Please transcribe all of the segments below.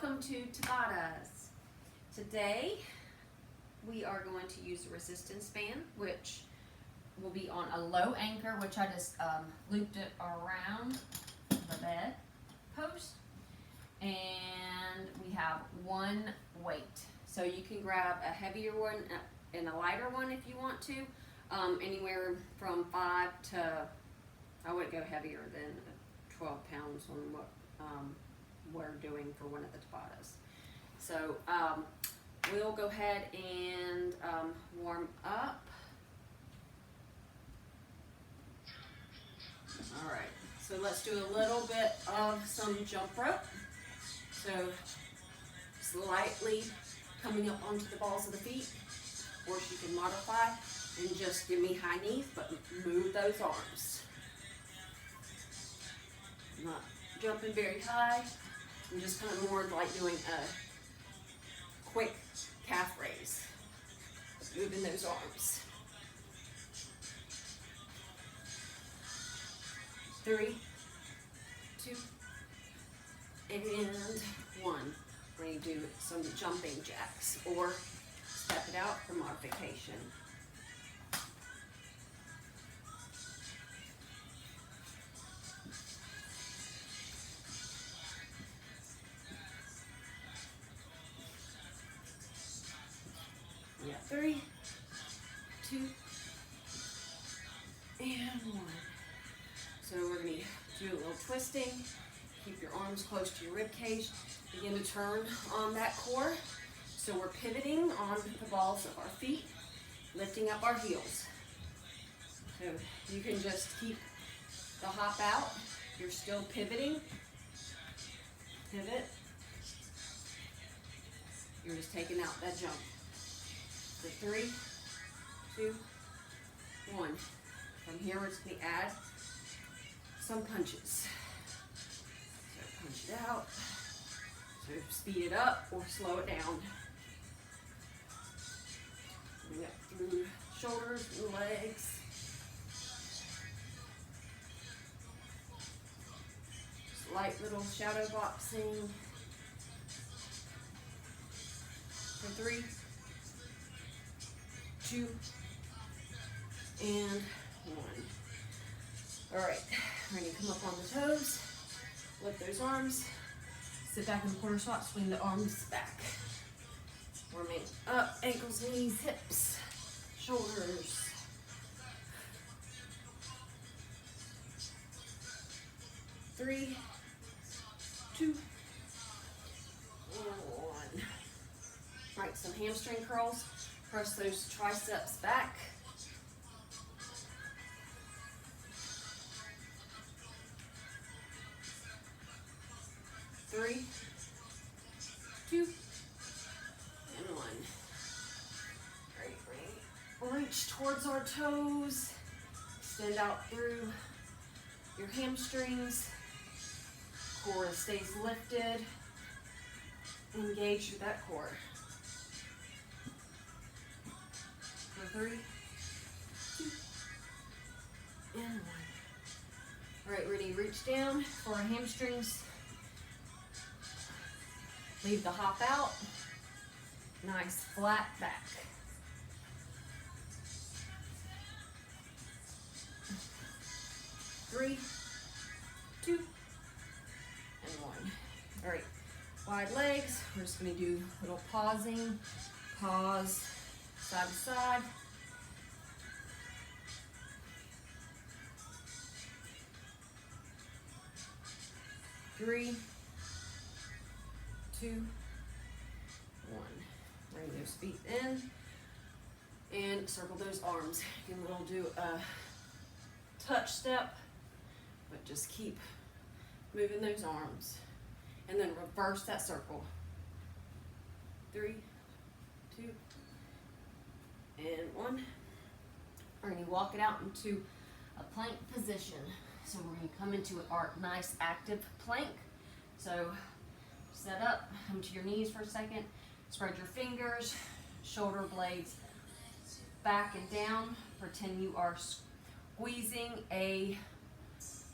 Welcome to Tabatas. Today we are going to use a resistance band, which will be on a low anchor, which I just looped it around the bed post. And we have one weight. So you can grab a heavier one and a lighter one if you want to. Anywhere from 5 to, I wouldn't go heavier than 12 pounds on what we're doing for one of the Tabatas. So we'll go ahead and warm up. All right, so let's do a little bit of some jump rope. So slightly coming up onto the balls of the feet. Of course, you can modify and just give me high knees, but move those arms. Not jumping very high. I'm just kind of more like doing a quick calf raise. Moving those arms. 3, 2, and 1. We're going to do some jumping jacks or step it out for modification. Yeah, 3, 2, and 1. So we're going to do a little twisting. Keep your arms close to your rib cage. Begin to turn on that core. So we're pivoting on the balls of our feet, lifting up our heels. So you can just keep the hop out. You're still pivoting. Pivot. You're just taking out that jump. So 3, 2, 1. From here, we're just going to add some punches. So punch it out. So speed it up or slow it down. Bring up through shoulders and legs. Just light little shadow boxing. For 3, 2, and 1. All right, we're going to come up on the toes, lift those arms, sit back in the corner squat, swing the arms back. Warming up, ankles, knees, hips, shoulders. 3, 2, and 1. All right, some hamstring curls. Press those triceps back. 3, 2, and 1. Great. Reach towards our toes. Extend out through your hamstrings. Core stays lifted. Engage with that core. For 3, 2, and 1. All right, ready, reach down for our hamstrings. Leave the hop out. Nice flat back. 3, 2, and 1. All right, wide legs. We're just going to do a little pausing. Pause, side to side. 3, 2, 1. Bring those feet in and circle those arms. And we'll do a touch step, but just keep moving those arms. And then reverse that circle. 3, 2, and 1. We're going to walk it out into a plank position. So we're going to come into our nice active plank. So set up, come to your knees for a second, spread your fingers, shoulder blades back and down. Pretend you are squeezing a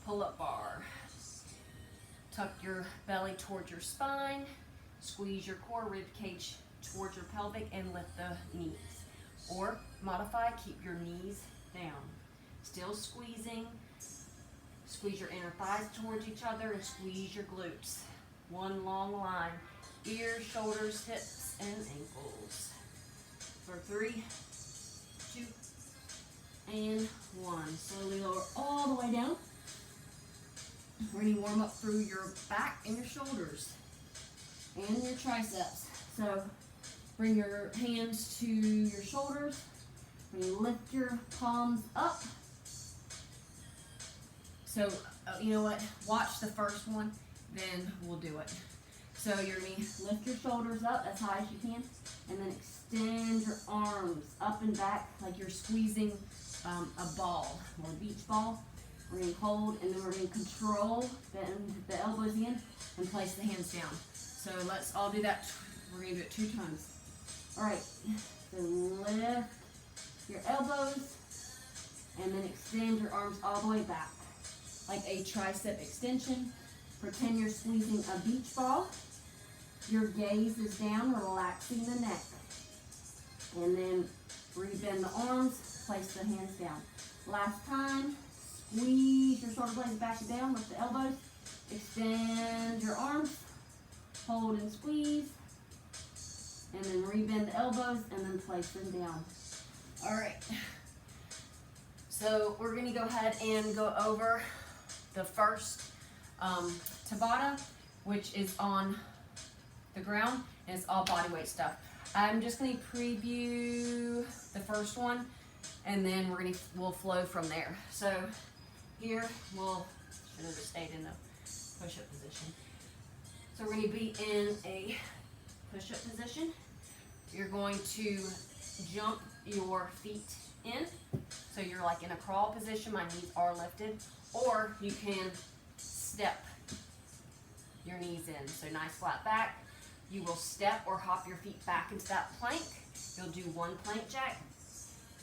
pull-up bar. Tuck your belly towards your spine, Squeeze your core rib cage towards your pelvic and lift the knees. Or modify, keep your knees down. Still squeezing. Squeeze your inner thighs towards each other and squeeze your glutes. One long line. Ears, shoulders, hips, and ankles. For 3, 2, and 1. Slowly lower all the way down. We're going to warm up through your back and your shoulders and your triceps. So bring your hands to your shoulders. When you lift your palms up. So, you know what? Watch the first one, then we'll do it. So you're going to lift your shoulders up as high as you can, and then extend your arms up and back like you're squeezing a ball or a beach ball. We're going to hold, and then we're going to control, bend the elbows in, and place the hands down. So let's all do that. We're going to do it 2 times. All right, so lift your elbows, and then extend your arms all the way back, like a tricep extension. Pretend you're squeezing a beach ball. Your gaze is down, relaxing the neck. And then rebend the arms, place the hands down. Last time, squeeze your shoulder blades back and down, lift the elbows, extend your arms, hold and squeeze, and then rebend the elbows and then place them down. All right. So we're going to go ahead and go over the first Tabata, which is on the ground, and it's all body weight stuff. I'm just going to preview the first one, and then we'll flow from there. So here should have just stayed in the push-up position. So we're going to be in a push-up position. You're going to jump your feet in. So you're like in a crawl position, my knees are lifted, or you can step your knees in. So nice flat back. You will step or hop your feet back into that plank. You'll do 1 plank jack,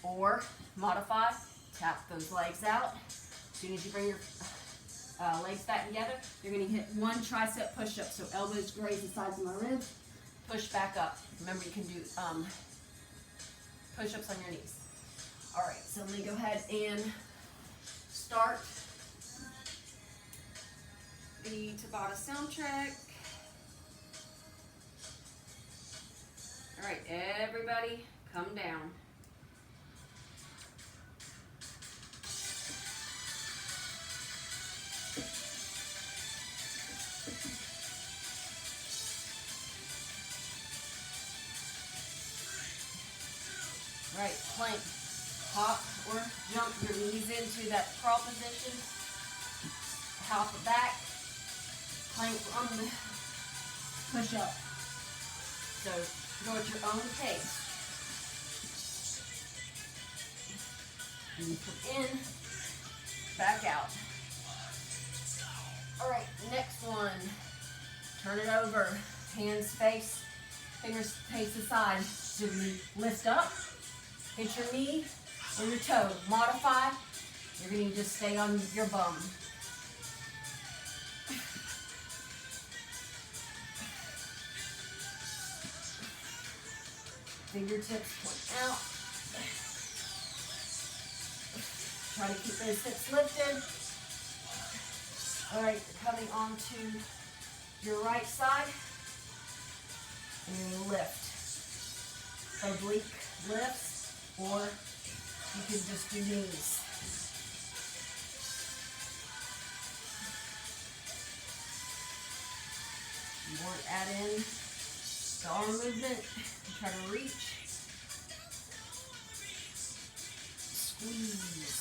or modify, tap those legs out. As soon as you bring your legs back together, you're going to hit 1 tricep push-up. So elbows graze the sides of my ribs. Push back up. Remember, you can do push-ups on your knees. All right, so let me go ahead and start the Tabata soundtrack. All right, everybody, come down. All right, plank. Hop or jump your knees into that crawl position. Hop it back. Plank on the push up. So go at your own pace. And you put in, back out. All right, next one. Turn it over. Hands face, fingers face aside. So you lift up, hit your knee or your toe. Modify. You're going to just stay on your bum. Fingertips point out. Try to keep those hips lifted. All right, you're coming onto your right side. And you're going to lift. Oblique lifts, or you can just do knees. You want to add in the arm movement. Try to reach. Squeeze.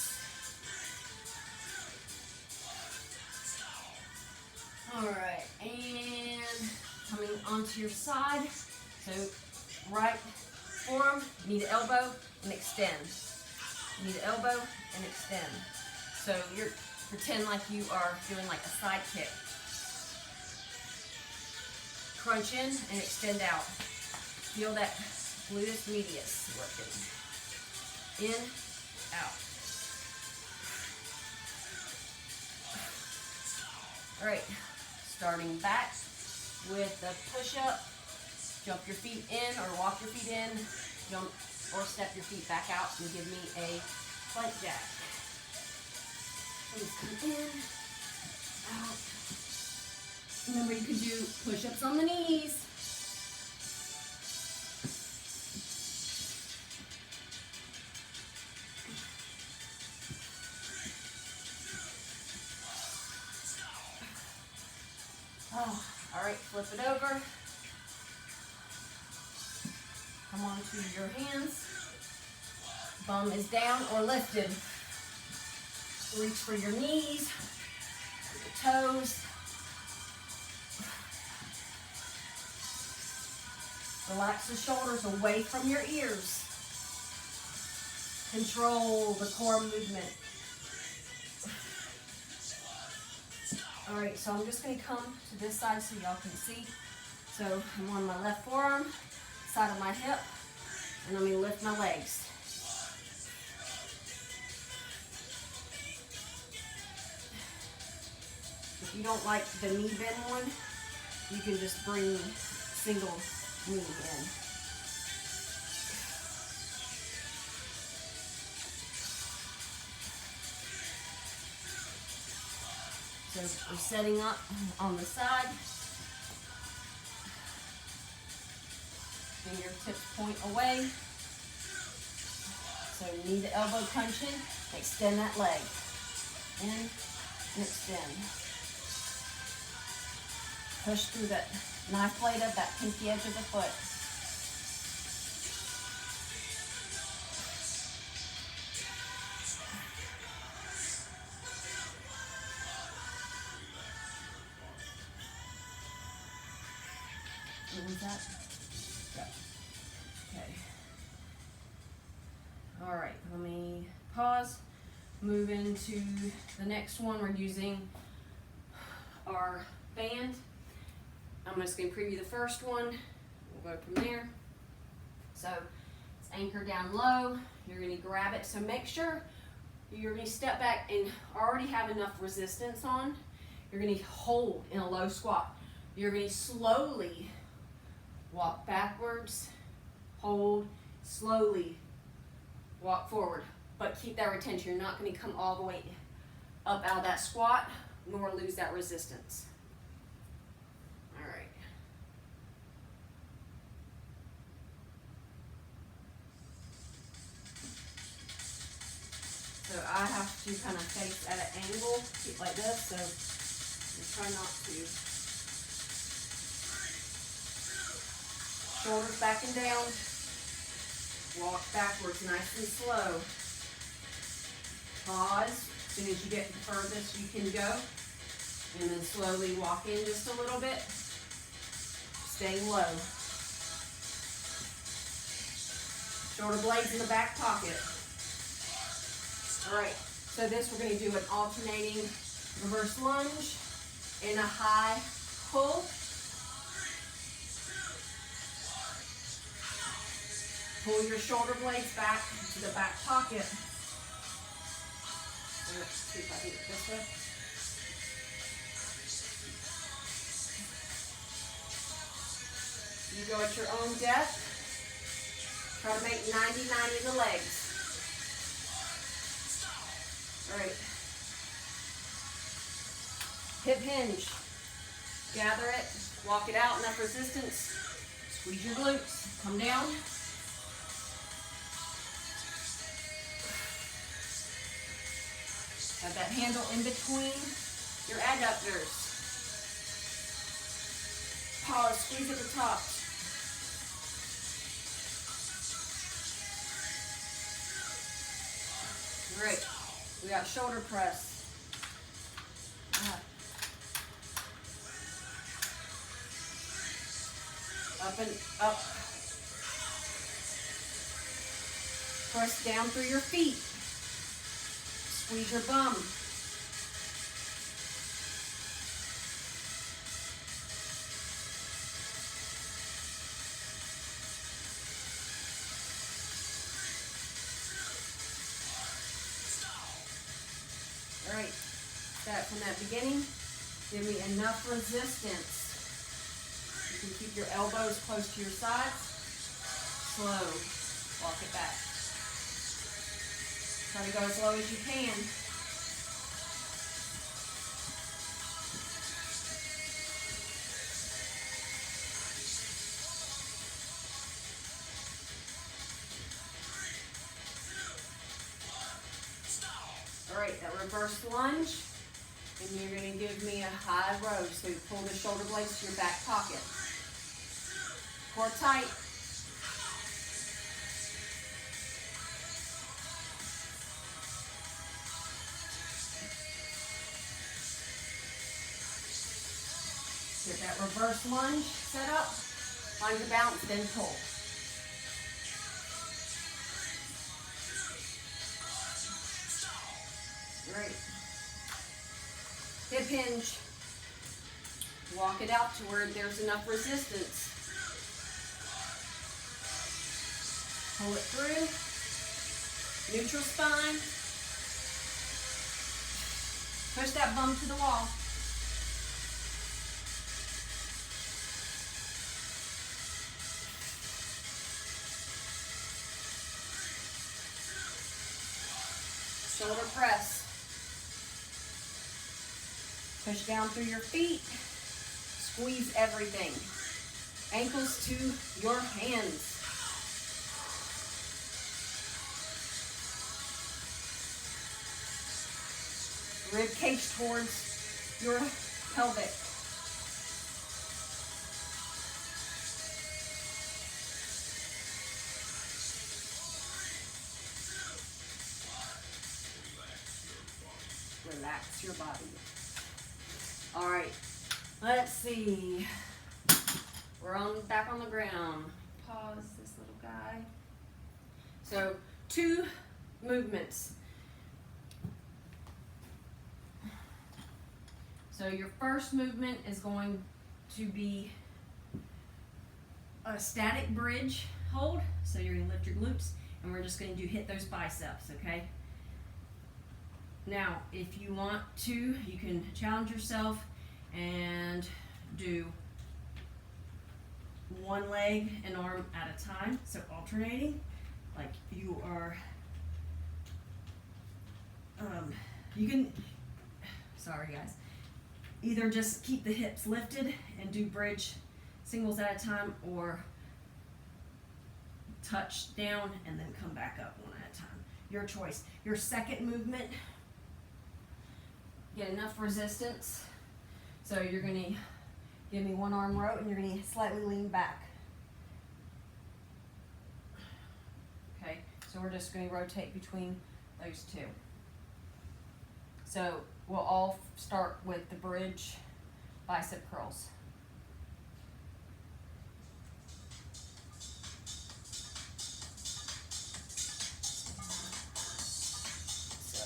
All right, and coming onto your side. So right forearm, knee to elbow, and extend. Knee to elbow and extend. So you're pretend like you are doing like a side kick. Crunch in and extend out. Feel that gluteus medius working. In, out. All right, starting back. with the push-up. Jump your feet in or walk your feet in. Jump or step your feet back out and give me a plank jack. Please come in, out. Remember, you can do push-ups on the knees. Oh, all right, flip it over. Come on to your hands. Bum is down or lifted. Reach for your knees, your toes. Relax the shoulders away from your ears. Control the core movement. All right, so I'm just going to come to this side so y'all can see. So I'm on my left forearm, side of my hip, and let me lift my legs. If you don't like the knee bend one, you can just bring single knee in. So we're setting up on the side. Fingertips point away. So knee to elbow punch in. Extend that leg. In and extend. Push through that knife blade of that pinky edge of the foot. What was that? Yeah. Okay. All right, let me pause. Move into the next one. We're using our band. I'm just going to preview the first one. We'll go from there. So it's anchored down low. You're going to grab it. So make sure you're going to step back and already have enough resistance on. You're going to hold in a low squat. You're going to slowly walk backwards, hold, slowly walk forward. But keep that retention. You're not going to come all the way up out of that squat, nor lose that resistance. All right. So I have to kind of face at an angle, keep like this, so try not to. Shoulders back and down. Walk backwards nice and slow. Pause. As soon as you get the furthest you can go. And then slowly walk in just a little bit. Stay low. Shoulder blades in the back pocket. All right, so this we're going to do an alternating reverse lunge and a high pull. Pull your shoulder blades back to the back pocket. Let's see if I do it this way. You go at your own depth. Try to make 90-90 in the legs. All right. Hip hinge. Gather it. Walk it out. Enough resistance. Squeeze your glutes. Come down. Have that handle in between your adductors. Pause. Squeeze at the top. Great. We got shoulder press. Up and up. Press down through your feet. Squeeze your bum. All right, start from that beginning. Give me enough resistance. can keep your elbows close to your sides. Slow. Walk it back. Try to go as low as you can. All right, that reverse lunge, and you're going to give me a high row. So you pull the shoulder blades to your back pocket. Core tight. Get that reverse lunge set up. Find your balance, then pull. Great. Hip hinge. Walk it out to where there's enough resistance. Pull it through. Neutral spine. Push that bum to the wall. Shoulder press. Push down through your feet. Squeeze everything. Ankles to your hands. Rib cage towards your pelvic. Relax your body. All right, let's see. We're back on the ground. Pause this little guy. So 2 movements. So your first movement is going to be a static bridge hold. So you're going to lift your glutes, and we're just going to hit those biceps, okay? Now, if you want to, you can challenge yourself and do one leg and arm at a time, so alternating, like you are, you can, sorry guys, either just keep the hips lifted and do bridge singles at a time, or touch down and then come back up one at a time. Your choice. Your second movement, get enough resistance. So you're going to give me one arm row, and you're going to slightly lean back. Okay, so we're just going to rotate between those 2. So we'll all start with the bridge bicep curls. So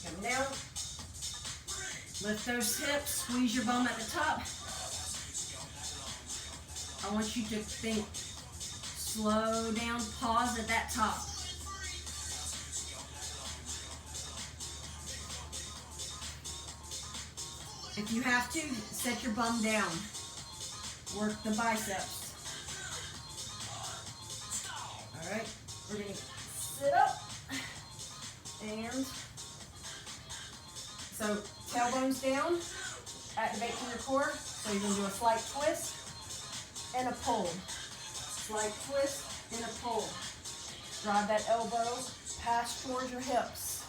come down. Lift those hips, squeeze your bum at the top. I want you to think, slow down, pause at that top. If you have to, set your bum down. Work the biceps. All right, we're gonna sit up and so tailbones down, activate from your core. So you're going to do a slight twist and a pull. Slight twist and a pull. Drive that elbow past towards your hips.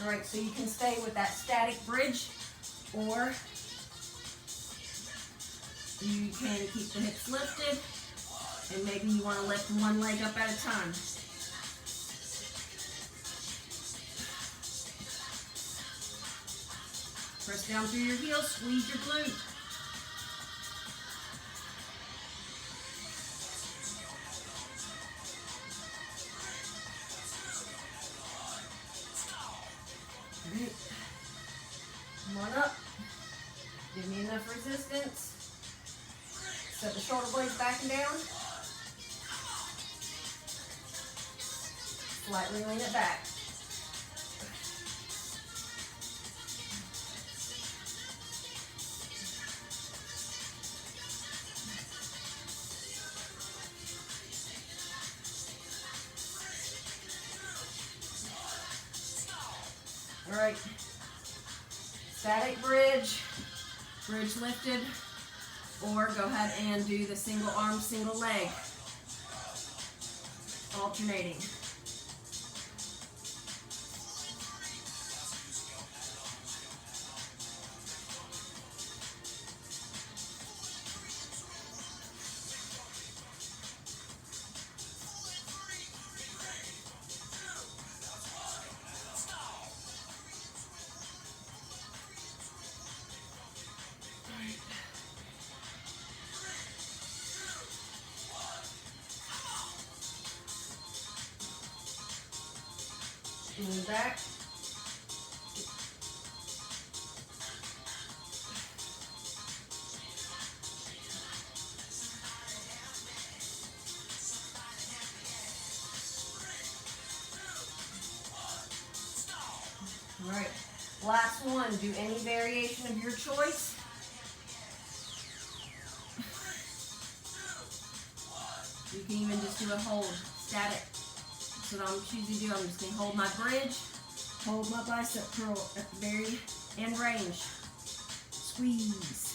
All right, so you can stay with that static bridge, or you can keep the hips lifted, and maybe you want to lift one leg up at a time. Press down through your heels, squeeze your glute. All right. Come on up. Give me enough resistance. Set the shoulder blades back and down. Slightly lean it back. All right. Static bridge, bridge lifted, or go ahead and do the single arm, single leg, alternating. Lean back. All right, last one. Do any variation of your choice. You can even just do a hold, static. So what I'm choosing to do, I'm just going to hold my bridge, hold my bicep curl at the very end range. Squeeze.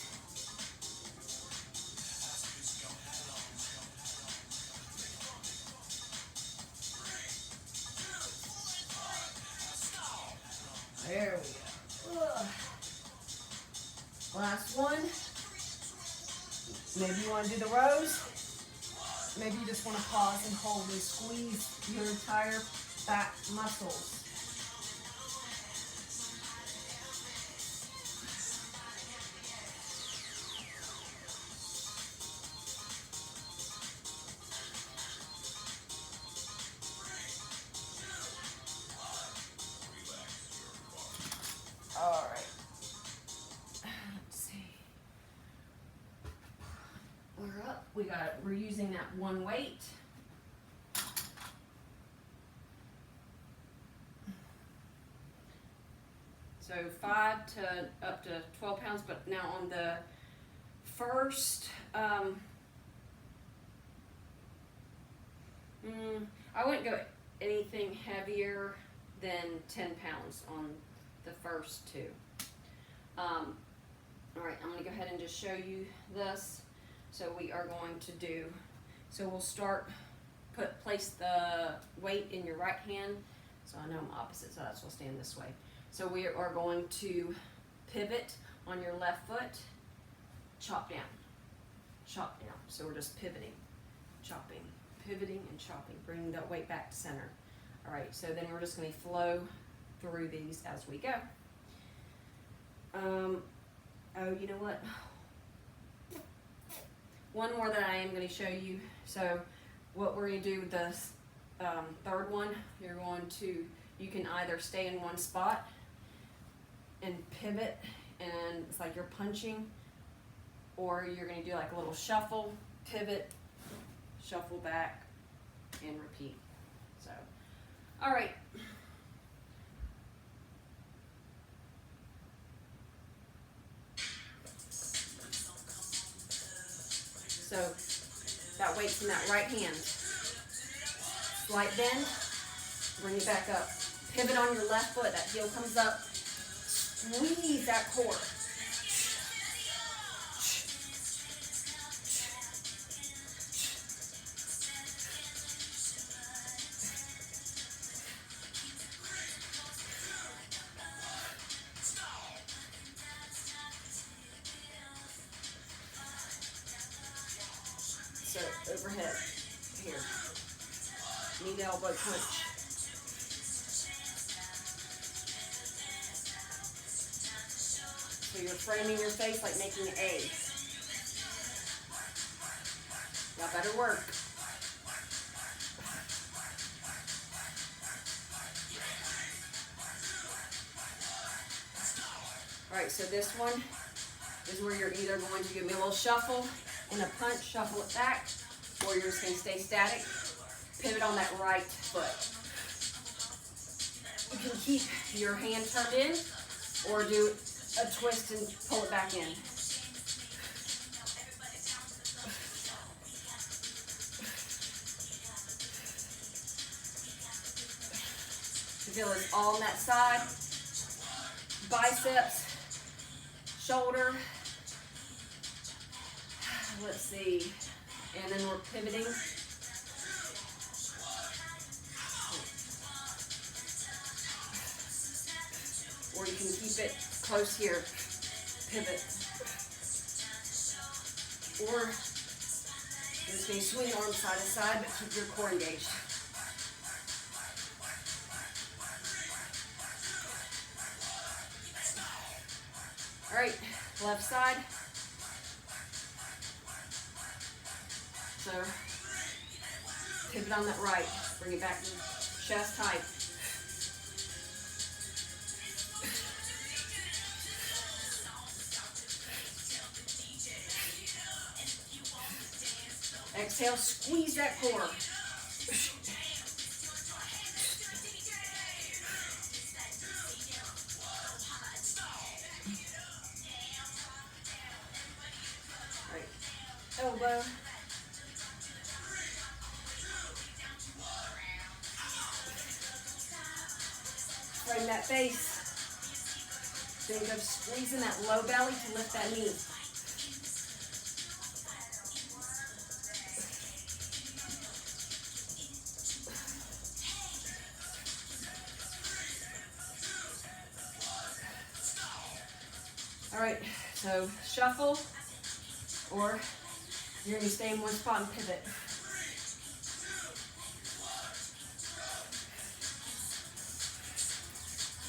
There we go. Ugh. Last one. Maybe you want to do the rows. Maybe you just want to pause and hold and squeeze your entire back muscles. All right. Let's see. We're up. We're using that one weight. So 5 to up to 12 pounds, but now on the first, I wouldn't go anything heavier than 10 pounds on the first two. All right, I'm gonna go ahead and just show you this. So we are going to do, so we'll start, place the weight in your right hand. So I know I'm opposite, so that's why I'll stand this way. So we are going to pivot on your left foot, chop down, chop down. So we're just pivoting, chopping, pivoting and chopping, bringing that weight back to center. All right, so then we're just gonna flow through these as we go. Oh, you know what? One more that I am going to show you. So what we're going to do with the third one, you can either stay in one spot and pivot, and it's like you're punching, or you're going to do like a little shuffle, pivot, shuffle back, and repeat. So, all right. So that weight's in that right hand. Slight bend, bring it back up. Pivot on your left foot, that heel comes up. Squeeze that core. So overhead, here, knee to elbow punch. So you're framing your face like making an A. Y'all better work. All right, so this one is where you're either going to give me a little shuffle and a punch, shuffle it back, or you're just going to stay static, pivot on that right foot. You can keep your hand turned in or do a twist and pull it back in. Feel it all on that side, biceps, shoulder. Let's see, and then we're pivoting. Or you can keep it close here, pivot. Or you're just going to swing arms side to side, but keep your core engaged. All right, left side. So pivot on that right, bring it back to chest height. Exhale, squeeze that core. Right, elbow. Straighten that face. Think of squeezing that low belly to lift that knee. All right, so shuffle, or you're going to stay in one spot and pivot.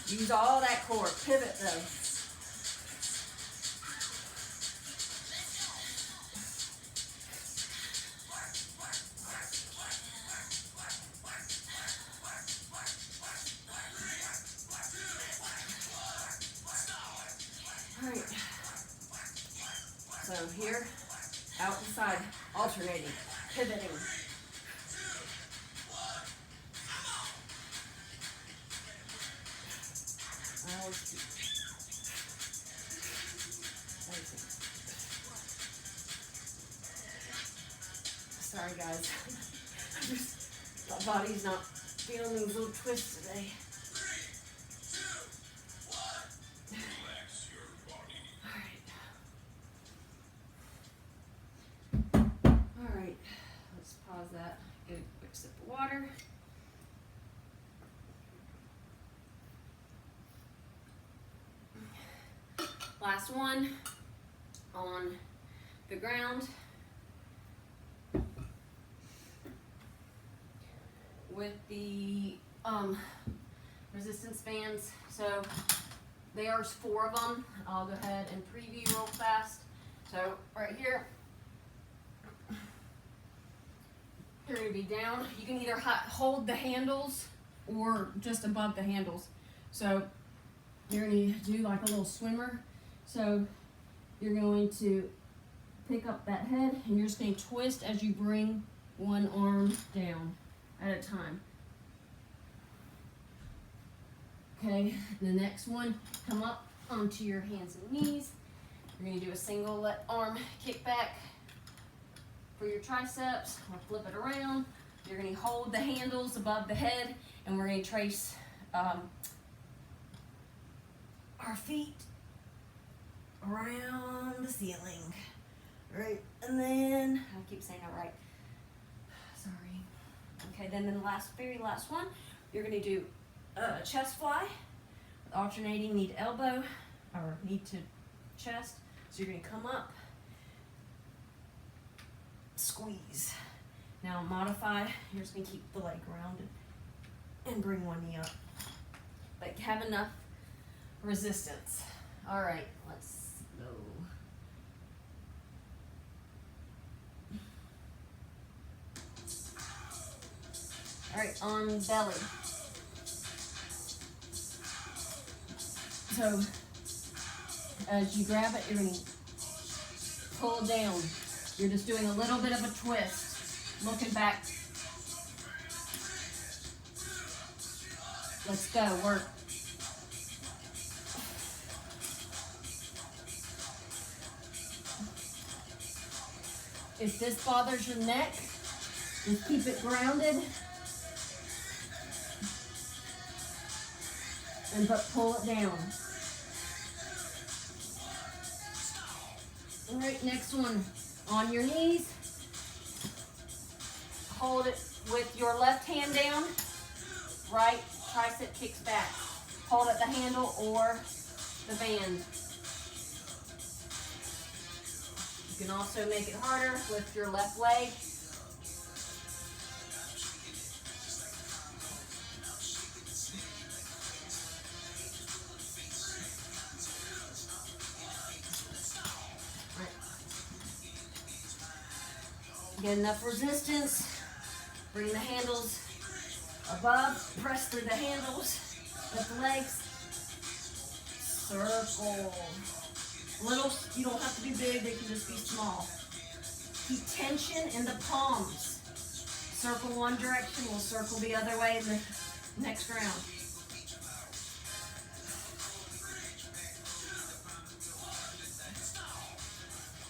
Use all that core. Pivot though. All right. So here, out the side, alternating, pivoting. Sorry guys, my body's not feeling these little twists today. All right, let's pause that, get a quick sip of water. Last one on the ground. With the resistance bands. So there's 4 of them. I'll go ahead and preview real fast. So right here, you're going to be down. You can either hold the handles or just above the handles. So you're going to do like a little swimmer. So you're going to pick up that head and you're just going to twist as you bring one arm down at a time. Okay, the next one, come up onto your hands and knees. You're going to do a single arm kick back for your triceps. We'll flip it around. You're going to hold the handles above the head, and we're going to trace our feet around the ceiling. Right, and then, I keep saying that right. Sorry. Okay, then the very last one, you're going to do a chest fly, alternating knee to elbow, or knee to chest. So you're going to come up, squeeze. Now modify, you're just going to keep the leg rounded and bring one knee up. But have enough resistance. All right, let's go. All right, on belly. So as you grab it, you're going to pull down. You're just doing a little bit of a twist, looking back. Let's go, work. If this bothers your neck, just keep it grounded but pull it down. All right, next one. On your knees. Hold it with your left hand down. Right tricep kicks back. Hold at the handle or the band. You can also make it harder. Lift your left leg. Get enough resistance. Bring the handles above. Press through the handles. Lift the legs. Circle. Little, you don't have to be big, they can just be small. Keep tension in the palms. Circle one direction, we'll circle the other way in the next round.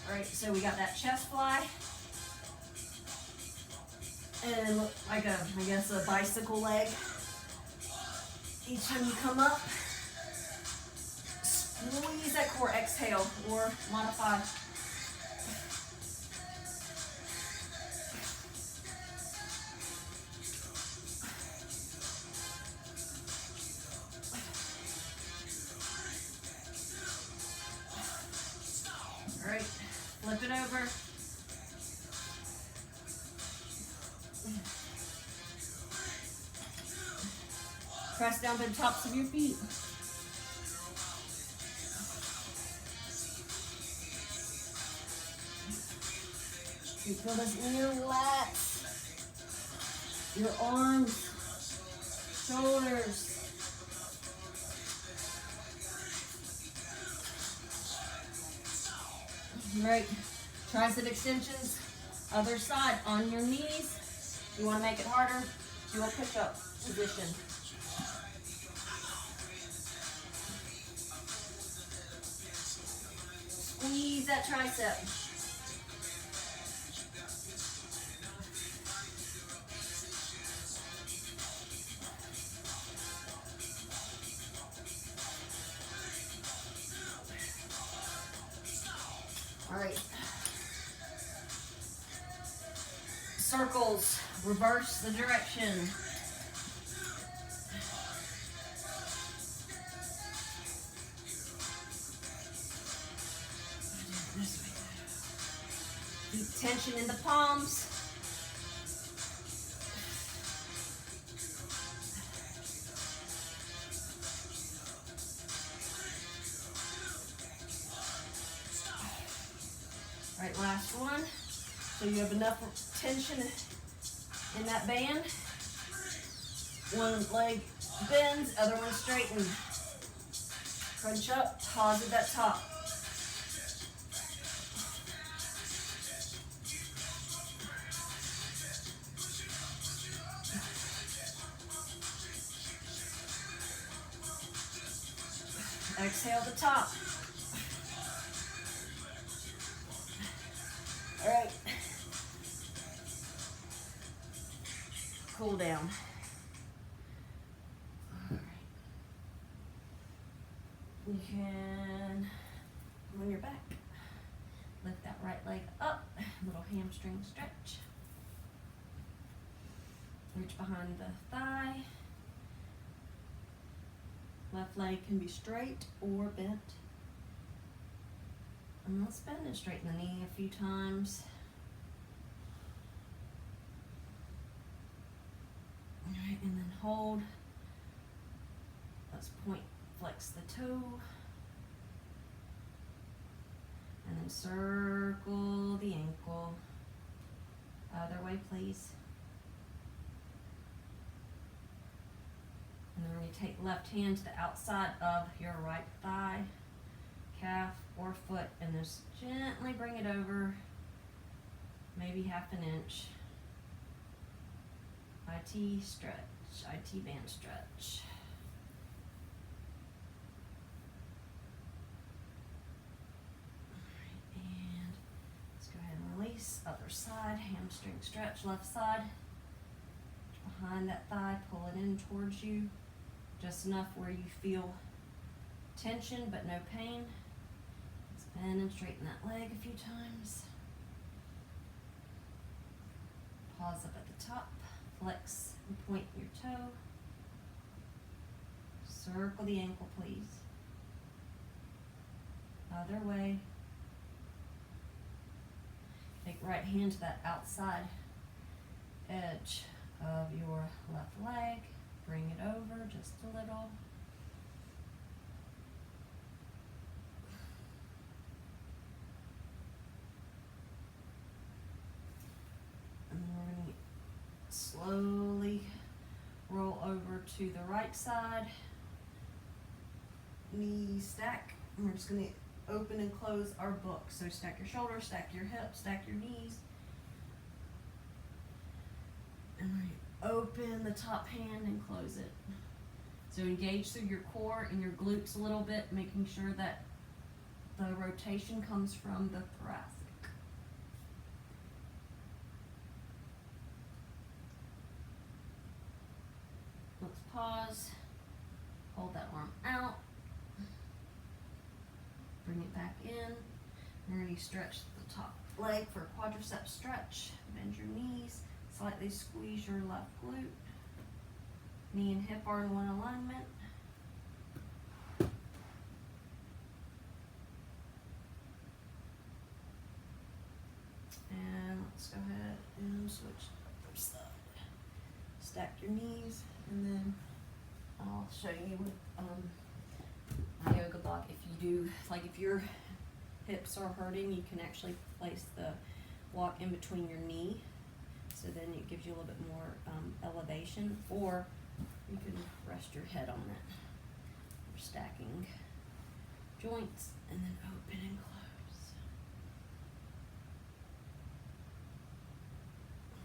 All right, so we got that chest fly. And like a, I guess a bicycle leg. Each time you come up, squeeze that core, exhale, or modify. All right, flip it over. Press down to the tops of your feet. You feel this in your lats, your arms, shoulders. Right, tricep extensions, other side, on your knees. You want to make it harder, do a push-up position. Squeeze that tricep. All right. Circles, reverse the direction. Keep tension in the palms. All right, last one. So you have enough tension in that band. One leg bends, other one straighten. Crunch up, pause at that top. Exhale the top. All right. Cool down. All right. You can, on your back, lift that right leg up, little hamstring stretch. Reach behind the thigh. Left leg can be straight or bent. And let's bend and straighten the knee a few times. All right, and then hold. Let's point, flex the toe. And then circle the ankle. Other way, please. And then we're going to take left hand to the outside of your right thigh, calf, or foot, and just gently bring it over, maybe half an inch. IT stretch, IT band stretch. Other side, hamstring stretch, left side. Behind that thigh, pull it in towards you. Just enough where you feel tension but no pain. Spin and straighten that leg a few times. Pause up at the top. Flex and point your toe. Circle the ankle, please. Other way. Take right hand to that outside edge of your left leg. Bring it over just a little. And then we're going to slowly roll over to the right side. Knee stack. And we're just going to open and close our book. So stack your shoulders, stack your hips, stack your knees. And we're going to open the top hand and close it. So engage through your core and your glutes a little bit, making sure that the rotation comes from the thoracic. Let's pause. Hold that arm out. Bring it back in. We're going to stretch the top leg for a quadricep stretch. Bend your knees. Slightly squeeze your left glute. Knee and hip are in one alignment. And let's go ahead and switch the other side. Stack your knees, and then I'll show you with my yoga block. If you do, like if your hips are hurting, you can actually place the block in between your knee. So then it gives you a little bit more elevation, or you can rest your head on it. We're stacking joints and then open and close.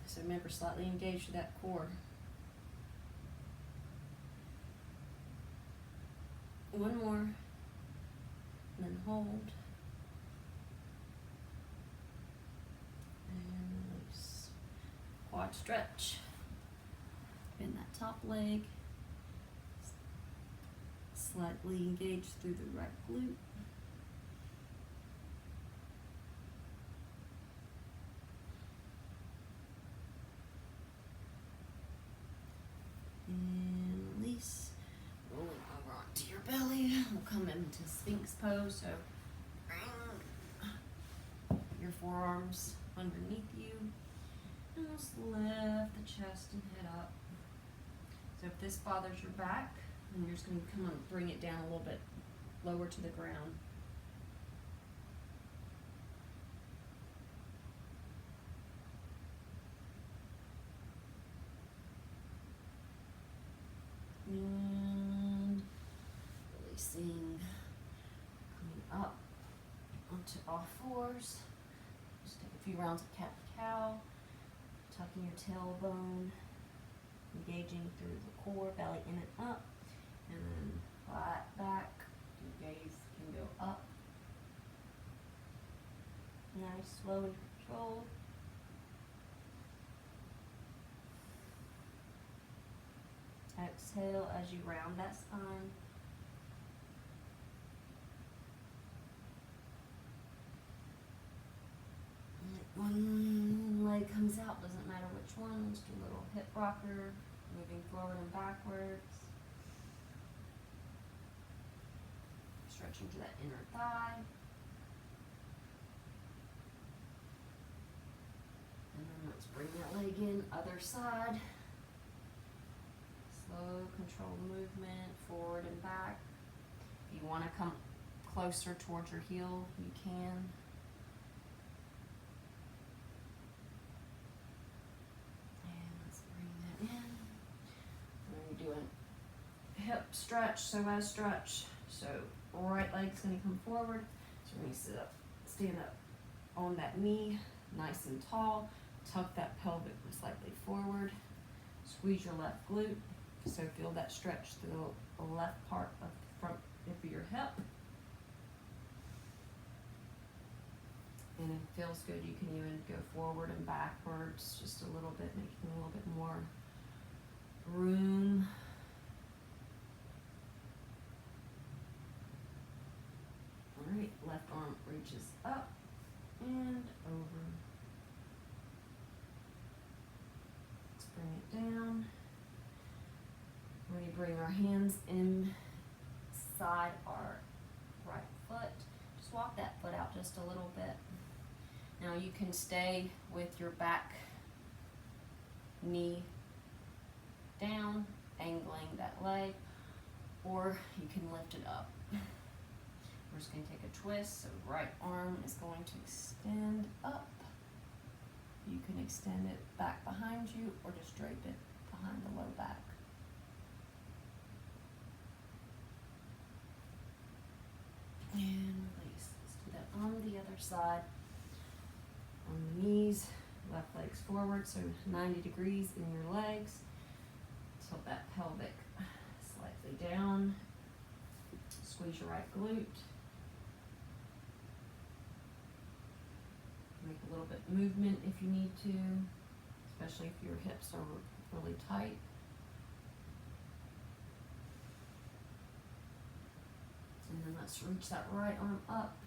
So remember, slightly engage through that core. One more, and then hold. Quad stretch. Bend that top leg. Slightly engage through the right glute. And release. Rolling over onto your belly. We'll come into Sphinx pose. So bring your forearms underneath you. And just lift the chest and head up. So if this bothers your back, then you're just going to come and bring it down a little bit lower to the ground. And releasing, coming up onto all fours. Just take a few rounds of cat-cow. Tucking your tailbone, engaging through the core, belly in and up, and then flat back. Your gaze can go up. Nice, slow and controlled. Exhale as you round that spine. One leg comes out, doesn't matter which one. Just do a little hip rocker, moving forward and backwards. Stretching to that inner thigh. And then let's bring that leg in, other side. Slow, controlled movement, forward and back. If you want to come closer towards your heel, you can. Hip stretch, psoas stretch. So right leg's going to come forward. So we're going to sit up, stand up on that knee, nice and tall. Tuck that pelvic slightly forward. Squeeze your left glute. So feel that stretch through the left part of the front of your hip. And if it feels good, you can even go forward and backwards just a little bit, making a little bit more room. All right, left arm reaches up and over. Let's bring it down. We're going to bring our hands inside our right foot. Just walk that foot out just a little bit. Now you can stay with your back knee down, angling that leg, or you can lift it up. We're just going to take a twist, so right arm is going to extend up. You can extend it back behind you or just drape it behind the low back. And release. Let's do that on the other side. On the knees, left leg's forward, so 90 degrees in your legs. Tilt that pelvic slightly down. Squeeze your right glute. Make a little bit of movement if you need to, especially if your hips are really tight. And then let's reach that right arm up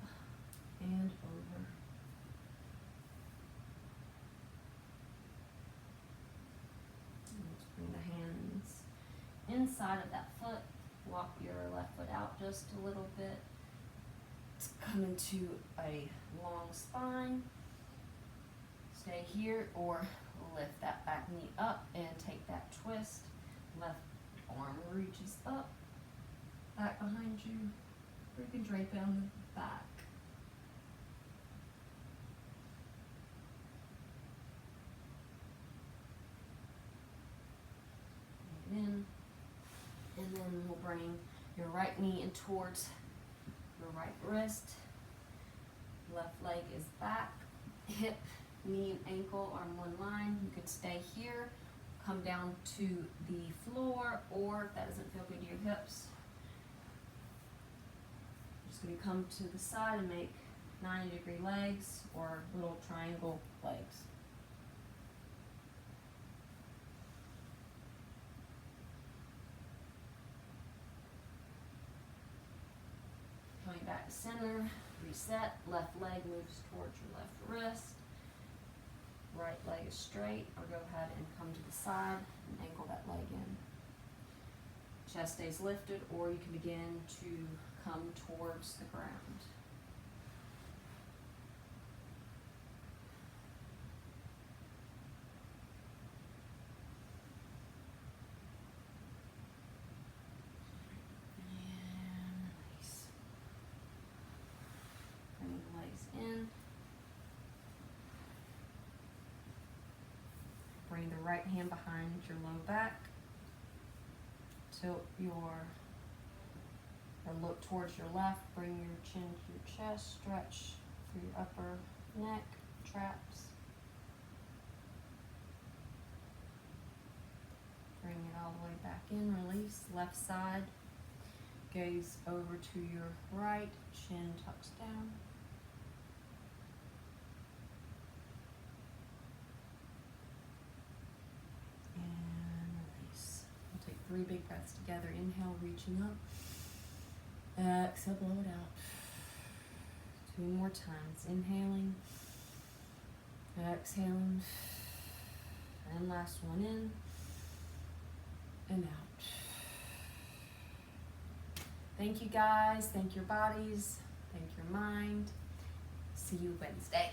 and over. And let's bring the hands inside of that foot. Walk your left foot out just a little bit. Come into a long spine. Stay here or lift that back knee up and take that twist. Left arm reaches up, back behind you. Or you can drape it on the back. In. And then we'll bring your right knee in towards your right wrist. Left leg is back. Hip, knee, and ankle are in one line. You can stay here, come down to the floor, or if that doesn't feel good to your hips, just going to come to the side and make 90-degree legs or little triangle legs. Coming back to center, reset, left leg moves towards your left wrist. Right leg is straight, or go ahead and come to the side and ankle that leg in. Chest stays lifted, or you can begin to come towards the ground. And release. Bring the legs in. Bring the right hand behind your low back. Tilt or look towards your left. Bring your chin to your chest. Stretch through your upper neck, traps. Bring it all the way back in. Release. Left side. Gaze over to your right. Chin tucks down. We'll take 3 big breaths together. Inhale, reaching up. Exhale, blow it out. 2 more times. Inhaling. Exhaling. And last one in. And out. Thank you guys. Thank your bodies. Thank your mind. See you Wednesday.